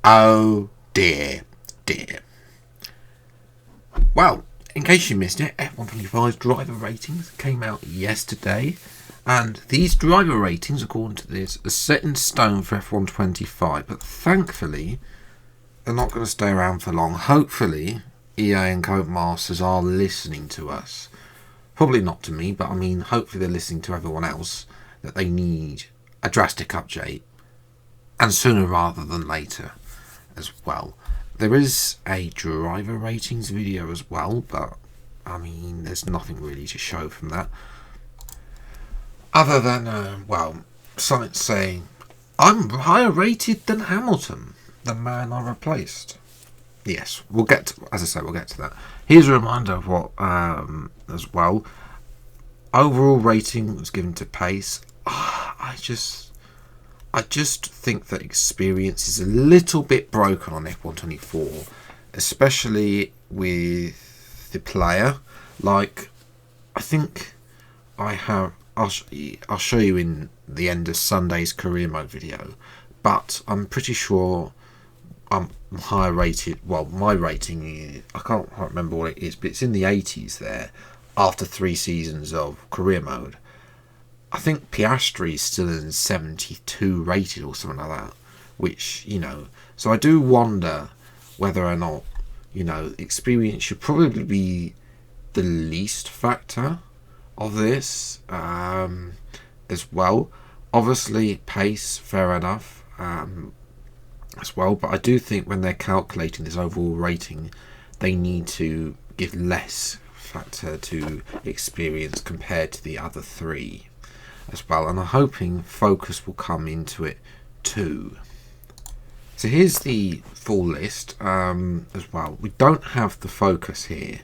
Oh dear, dear. Well, in case you missed it, F125's driver ratings came out yesterday, and these driver ratings, according to this, are set in stone for F125, but thankfully they're not going to stay around for long. Hopefully EA and Codemasters are listening to us. Probably not to me, but I mean, hopefully they're listening to everyone else, that they need a drastic update, and sooner rather than later as well. There is a driver ratings video as well, but I mean, there's nothing really to show from that. Other than, something saying, I'm higher rated than Hamilton, the man I replaced. Yes, we'll get to that. Here's a reminder of what, as well. Overall rating was given to pace. I just think that experience is a little bit broken on F124, especially with the player. Like, I think I'll show you in the end of Sunday's career mode video, but I'm pretty sure I'm higher rated. Well, my rating is, I can't remember what it is, but it's in the 80s there after 3 seasons of career mode. I think Piastri is still in 72 rated or something like that, which, so I do wonder whether or not, experience should probably be the least factor of this, as well. Obviously, pace, fair enough, as well, but I do think when they're calculating this overall rating, they need to give less factor to experience compared to the other 3. As well, and I'm hoping focus will come into it too. So here's the full list, as well. We don't have the focus here,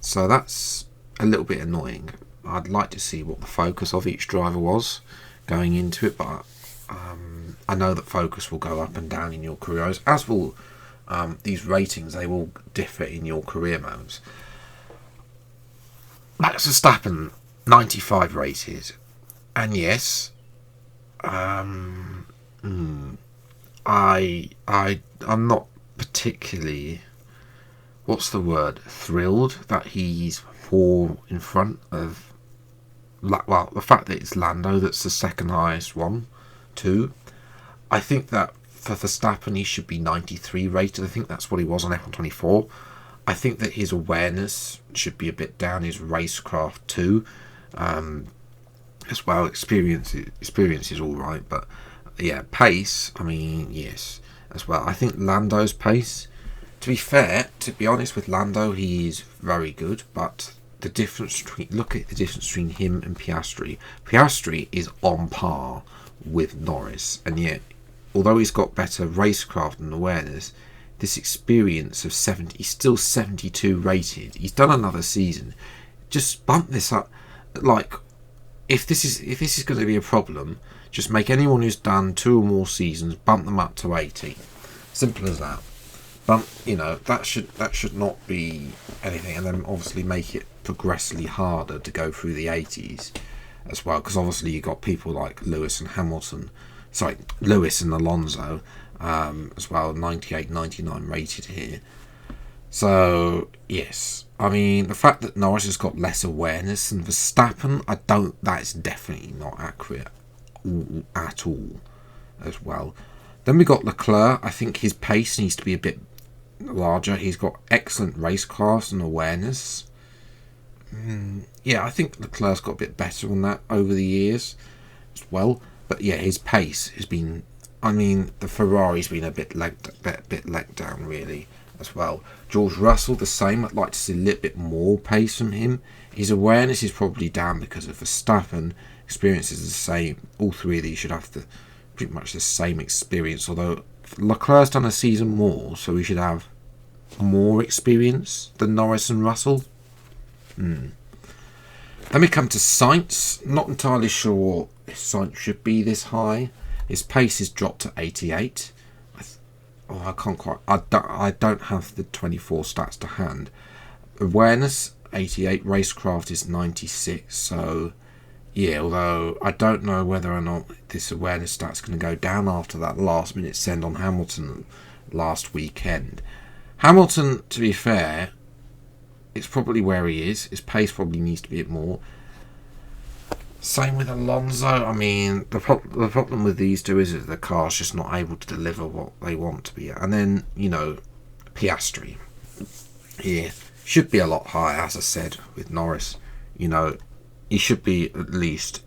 so that's a little bit annoying. I'd like to see what the focus of each driver was going into it, but I know that focus will go up and down in your careers, as will these ratings. They will differ in your career modes. Max Verstappen, 95 rated. And yes, I'm not particularly, thrilled that he's 4 in front of, the fact that it's Lando that's the second highest one, too. I think that for Verstappen he should be 93 rated. I think that's what he was on F124. I think that his awareness should be a bit down, his racecraft too. As well, experience is all right, but yeah, pace, I mean, yes, as well. I think Lando's pace, to be honest with Lando, he is very good, but look at the difference between him and Piastri. Piastri is on par with Norris, and yet, although he's got better racecraft and awareness, this experience of 70, he's still 72 rated. He's done another season. Just bump this up, like. If this is going to be a problem, just make anyone who's done 2 or more seasons bump them up to 80. Simple as that. That should not be anything, and then obviously make it progressively harder to go through the 80s as well, because obviously you got people like Lewis and Alonso as well, 98, 99 rated here. So yes, I mean, the fact that Norris has got less awareness than Verstappen, that is definitely not accurate at all as well. Then we got Leclerc. I think his pace needs to be a bit larger. He's got excellent racecraft and awareness. Yeah, I think Leclerc's got a bit better on that over the years as well. But yeah, his pace has been, the Ferrari's been a bit let down really as well. George Russell, the same. I'd like to see a little bit more pace from him. His awareness is probably down because of Verstappen. Experience is the same. All 3 of these should have pretty much the same experience, although Leclerc's done a season more, so we should have more experience than Norris and Russell. Then we come to Sainz. Not entirely sure if Sainz should be this high. His pace is dropped to 88. I can't quite. I don't have the 24 stats to hand. Awareness 88. Racecraft is 96. So yeah, although I don't know whether or not this awareness stat's going to go down after that last minute send on Hamilton last weekend. Hamilton, to be fair, it's probably where he is. His pace probably needs to be a bit more. Same with Alonso. I mean, the problem with these two is that the car's just not able to deliver what they want to be. And then, Piastri. Yeah, should be a lot higher, as I said, with Norris. He should be at least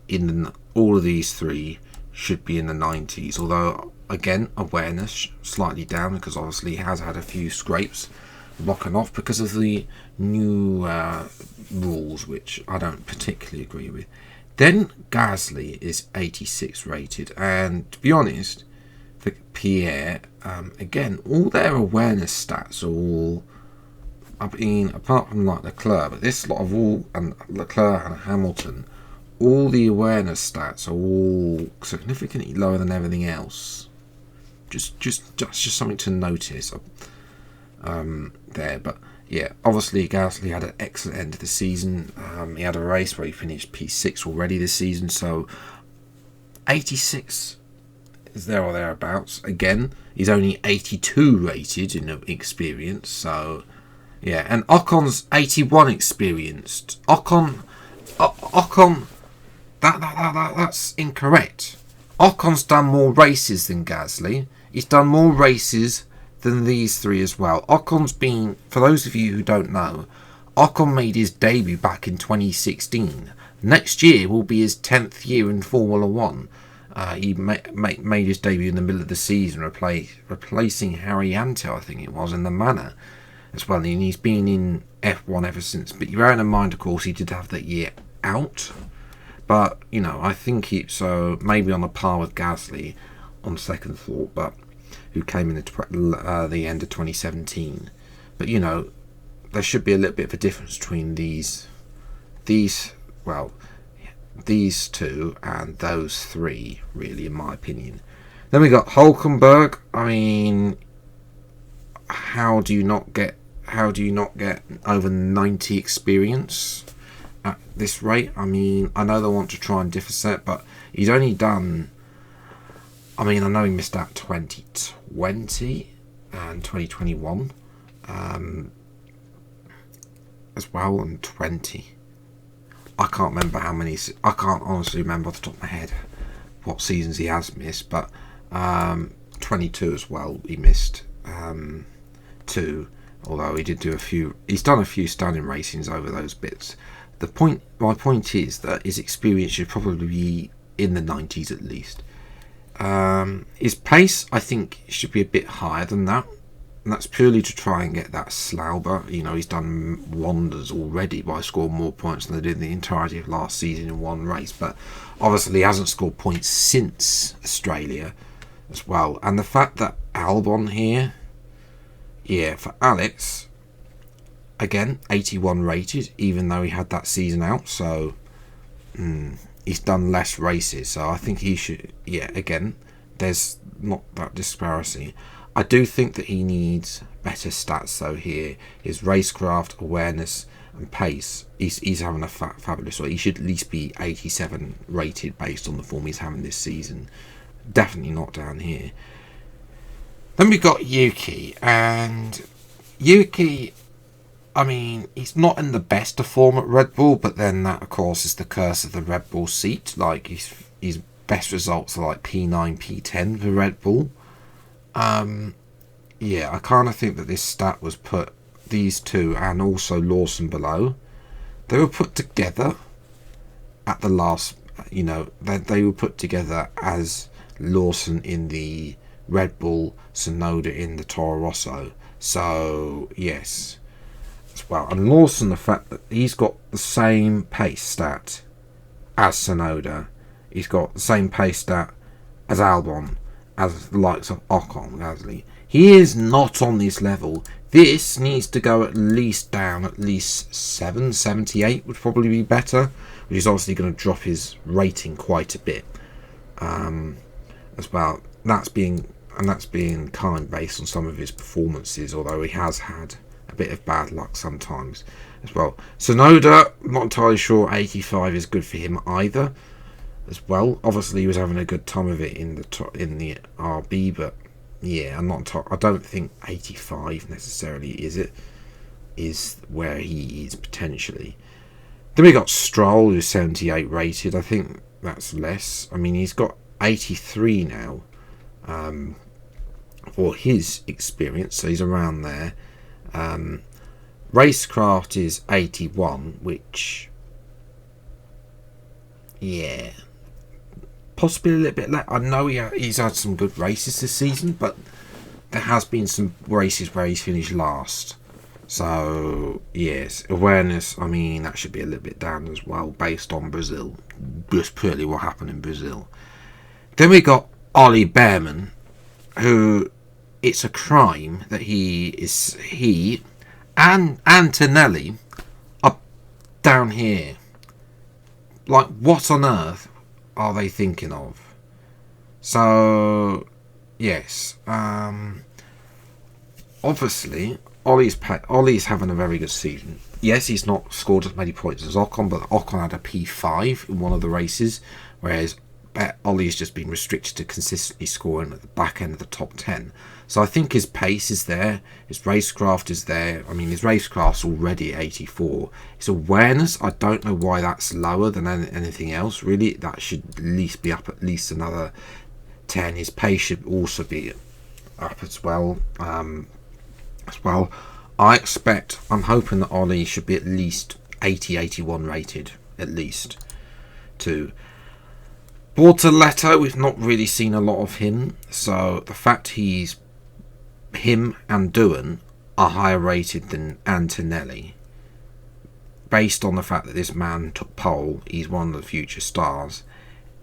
all of these three should be in the 90s. Although, again, awareness slightly down because obviously he has had a few scrapes blocking off because of the new rules, which I don't particularly agree with. Then Gasly is 86 rated, and to be honest, for Pierre, again, all their awareness stats are all, apart from like Leclerc, but this lot of all, and Leclerc and Hamilton, all the awareness stats are all significantly lower than everything else. Just something to notice there, but yeah, obviously Gasly had an excellent end to the season. He had a race where he finished P6 already this season, so 86 is there or thereabouts. Again, he's only 82 rated in experience, so yeah. And Ocon's 81 experienced. Ocon, that's incorrect. Ocon's done more races than Gasly. He's done more races than these three as well. Ocon's been, for those of you who don't know, Ocon made his debut back in 2016. Next year will be his 10th year in Formula 1. He made his debut in the middle of the season, replacing Harry Antel, I think it was, in the Manor as well. And he's been in F1 ever since. But you bear in mind, of course, he did have that year out. But, I think it's maybe on a par with Gasly on second thought, but who came in at the end of 2017. But, there should be a little bit of a difference between these two and those three, really, in my opinion. Then we got Hulkenberg. I mean, how do you not get over 90 experience at this rate? I mean, I know they want to try and differentiate, but he's only done, I know he missed out 2020 and 2021 as well, and 20. I can't remember how many. I can't honestly remember off the top of my head what seasons he has missed, but 22 as well he missed 2. Although he did do a few. He's done a few stunning racings over those bits. My point is that his experience should probably be in the 90s at least. His pace, I think, should be a bit higher than that. And that's purely to try and get that Slauber. He's done wonders already by scoring more points than they did in the entirety of last season in one race. But obviously he hasn't scored points since Australia as well. And the fact that Albon here, yeah, for Alex, again, 81 rated, even though he had that season out. So he's done less races. So I think he should, yeah, again, there's not that disparity. I do think that he needs better stats though here. His racecraft, awareness and pace, he's having a fabulous one. He should at least be 87 rated based on the form he's having this season. Definitely not down here. Then we've got Yuki, and Yuki, he's not in the best of form at Red Bull, but then that of course is the curse of the Red Bull seat. Like his best results are like P9, P10 for Red Bull. Yeah, I kind of think that this stat was put, these two and also Lawson below, they were put together at the last, they were put together as Lawson in the Red Bull, Tsunoda in the Toro Rosso. So yes, as well. And Lawson, the fact that he's got the same pace stat as Tsunoda, he's got the same pace stat as Albon, as the likes of Ocon, Gasly. He is not on this level. This needs to go at least down, at least 78 would probably be better, which is obviously going to drop his rating quite a bit as well. That's being kind based on some of his performances, although he has had a bit of bad luck sometimes as well. Tsunoda, not entirely sure 85 is good for him either as well. Obviously he was having a good time of it in the RB, but yeah, I don't think 85 necessarily is where he is potentially. Then we got Stroll, who's 78 rated. I think that's less. I mean, he's got 83 now for his experience, so he's around there. Racecraft is 81, which, yeah, possibly a little bit less. I know he's had some good races this season, but there has been some races where he's finished last. So, yes, awareness, I mean, that should be a little bit down as well, based on Brazil. Just purely what happened in Brazil. Then we got Ollie Bearman, who, it's a crime that he and Antonelli are down here. Like, what on earth are they thinking of? So, yes, obviously, Ollie's having a very good season. Yes, he's not scored as many points as Ocon, but Ocon had a P5 in one of the races, whereas Ollie's just been restricted to consistently scoring at the back end of the top 10. So I think his pace is there, his racecraft is there. I mean, his racecraft's already 84. His awareness, I don't know why that's lower than anything else, really. That should at least be up at least another 10. His pace should also be up as well. I'm hoping that Ollie should be at least 80, 81 rated, at least, too. Bortoletto, we've not really seen a lot of him, so the fact him and Doohan are higher rated than Antonelli, based on the fact that this man took pole, he's one of the future stars,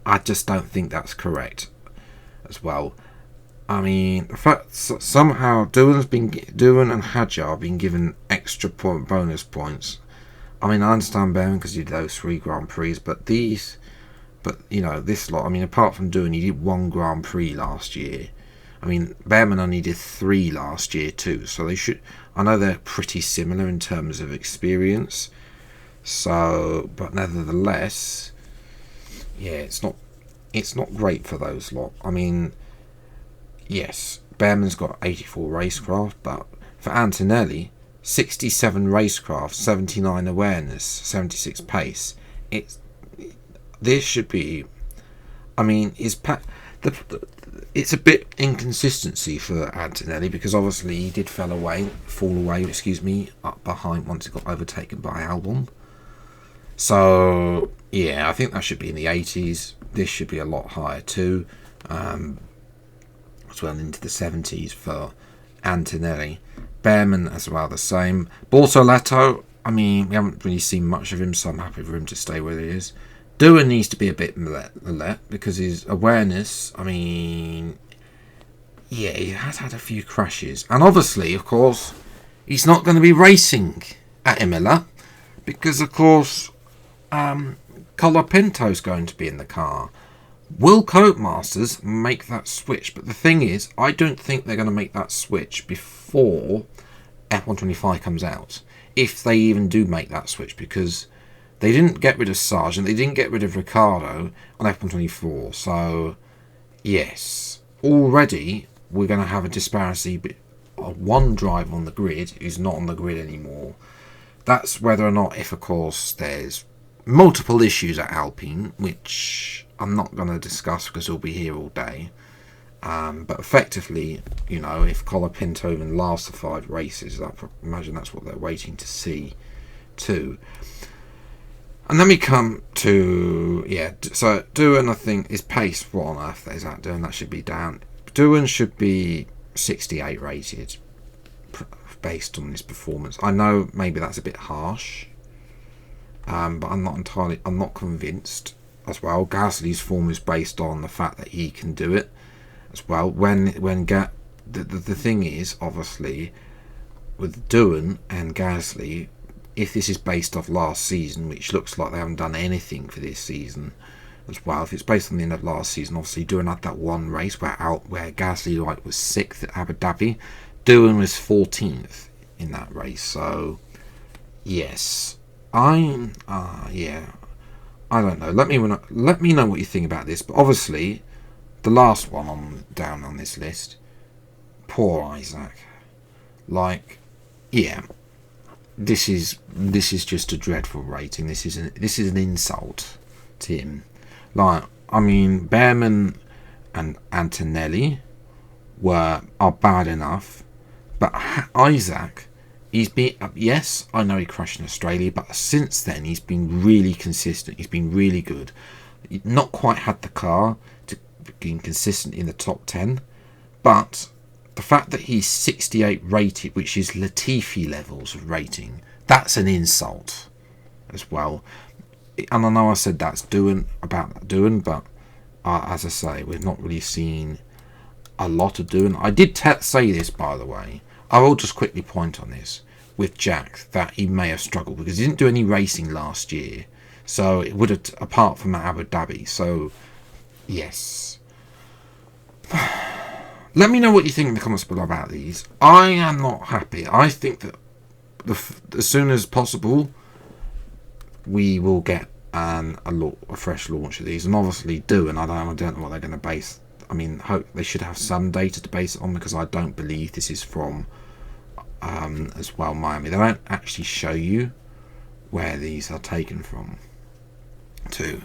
I just don't think that's correct as well. I mean, the fact somehow Doohan and Hadjar have been given extra bonus points. I mean, I understand Bearman because he did those 3 Grand Prix, but you know, this lot, I mean, apart from Doohan, he did 1 Grand Prix last year. I mean, Bearman only did 3 last year too, so they should, I know they're pretty similar in terms of experience, so, but nevertheless, yeah, it's not great for those lot. I mean, yes, Bearman's got 84 racecraft, but for Antonelli, 67 racecraft, 79 awareness, 76 pace. This should be, I mean, it's a bit inconsistency for Antonelli because obviously he did fall away, up behind once he got overtaken by Albon. So yeah, I think that should be in the 80s. This should be a lot higher too, as well into the 70s for Antonelli. Bearman as well the same. Bortoletto, I mean, we haven't really seen much of him, so I'm happy for him to stay where he is. Doohan needs to be a bit let because his awareness, I mean, yeah, he has had a few crashes. And obviously, of course, he's not going to be racing at Imola because, of course, Colapinto's going to be in the car. Will Codemasters make that switch? But the thing is, I don't think they're going to make that switch before F125 comes out. If they even do make that switch, because they didn't get rid of Sargent, they didn't get rid of Ricciardo on F124. So, yes, already we're going to have a disparity of one driver on the grid who's not on the grid anymore. That's whether or not, if of course there's multiple issues at Alpine, which I'm not going to discuss because we'll be here all day. But effectively, you know, if Colapinto even lasts the 5 races, I imagine that's what they're waiting to see too. And then we come to, yeah, so Doohan, I think, is pace. What on earth is that doing? That should be down. Doohan should be 68 rated based on his performance. I know maybe that's a bit harsh, but I'm not convinced as well. Gasly's form is based on the fact that he can do it as well. The thing is, obviously, with Doohan and Gasly, if this is based off last season, which looks like they haven't done anything for this season as well, if it's based on the end of last season, obviously Doohan had that one race where Gasly was 6th at Abu Dhabi, Doohan was 14th in that race. So yes, I don't know. Let me know what you think about this. But obviously, the last one down on this list poor Isaac. Like, yeah, this is just a dreadful rating. This is an insult to him. Like, I mean, Behrman and Antonelli are bad enough, but Isaac, he's been, yes, I know he crashed in Australia, but since then he's been really consistent. He's been really good. He's not quite had the car to being consistent in the top 10, but the fact that he's 68 rated, which is Latifi levels of rating, that's an insult as well. And I know I said that's about Doohan, but as I say, we've not really seen a lot of Doohan. I did say this, by the way. I will just quickly point on this with Jack, that he may have struggled because he didn't do any racing last year. So it would have, apart from Abu Dhabi. So, yes. Let me know what you think in the comments below about these. I am not happy. I think that as soon as possible, we will get a fresh launch of these. And obviously, and I don't know what they're going to base. I mean, hope they should have some data to base it on, because I don't believe this is from as well Miami. They don't actually show you where these are taken from too.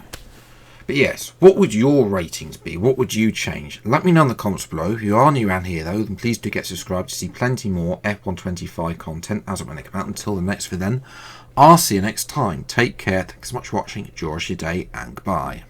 But yes, what would your ratings be? What would you change? Let me know in the comments below. If you are new around here though, then please do get subscribed to see plenty more F125 content as and when they come out. Until the next video then, I'll see you next time. Take care, thanks so much for watching, enjoy your day, and goodbye.